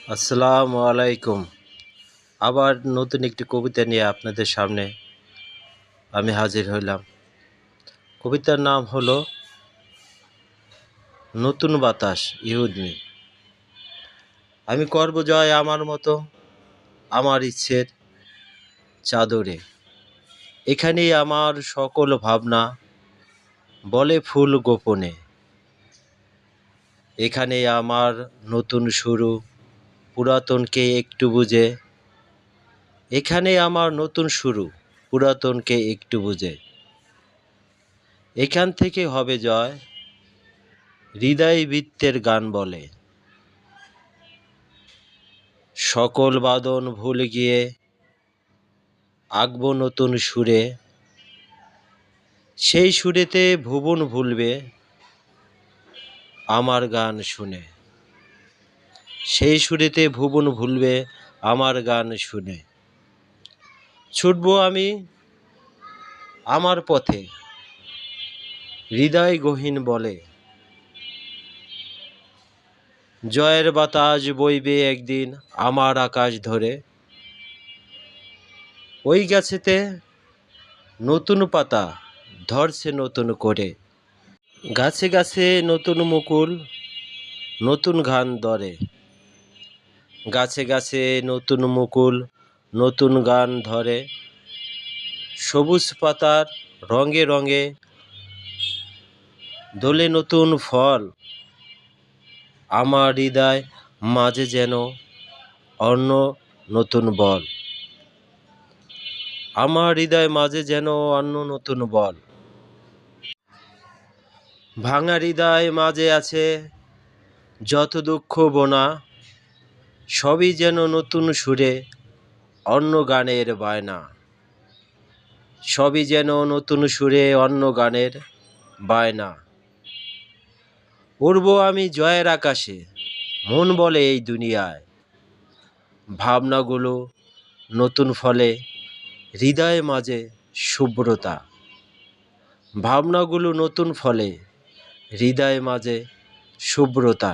আসসালামু আলাইকুম। আবার নতুন একটি কবিতা নিয়ে আপনাদের সামনে আমি হাজির হইলাম। কবিতার নাম হলো নতুন বাতাস ইহুদমি। আমি করব জয় আমার মতো, আমার ইচ্ছের চাদরে। এখানেই আমার সকল ভাবনা বলে ফুল গোপনে। এখানেই আমার নতুন শুরু, পুরাতনকে একটু বুঝে। এখানেই আমার নতুন শুরু, পুরাতনকে একটু বুঝে। এখান থেকে হবে জয়, হৃদয় বৃত্তের গান বলে। সকল বাদন ভুলে গিয়ে আঁকব নতুন সুরে। সেই সুরেতে ভুবন ভুলবে আমার গান শুনে। সেই সুরেতে ভুবন ভুলবে আমার গান শুনে। ছুটব আমি আমার পথে, হৃদয় গহীন বলে। জয়ের বাতাস বইবে একদিন আমার আকাশ ধরে। ওই গাছেতে নতুন পাতা ধরছে নতুন করে। গাছে গাছে নতুন মুকুল, নতুন গান ধরে। গাছে গাছে নতুন মুকুল, নতুন গান ধরে। সবুজ পাতার রঙে রঙে দোলে নতুন ফল। আমার হৃদয় মাঝে যেন অন্য নতুন বল। আমার হৃদয় মাঝে যেন অন্য নতুন বল। ভাঙা হৃদয় মাঝে আছে যত দুঃখ বোনা। সবই যেন নতুন সুরে অন্য গানের বায়না। সবই যেন নতুন সুরে অন্য গানের বায়না। উড়ব আমি জয়ের আকাশে, মন বলে এই দুনিয়ায়। ভাবনাগুলো নতুন ফলে হৃদয় মাঝে শুভ্রতা। ভাবনাগুলো নতুন ফলে হৃদয় মাঝে শুভ্রতা।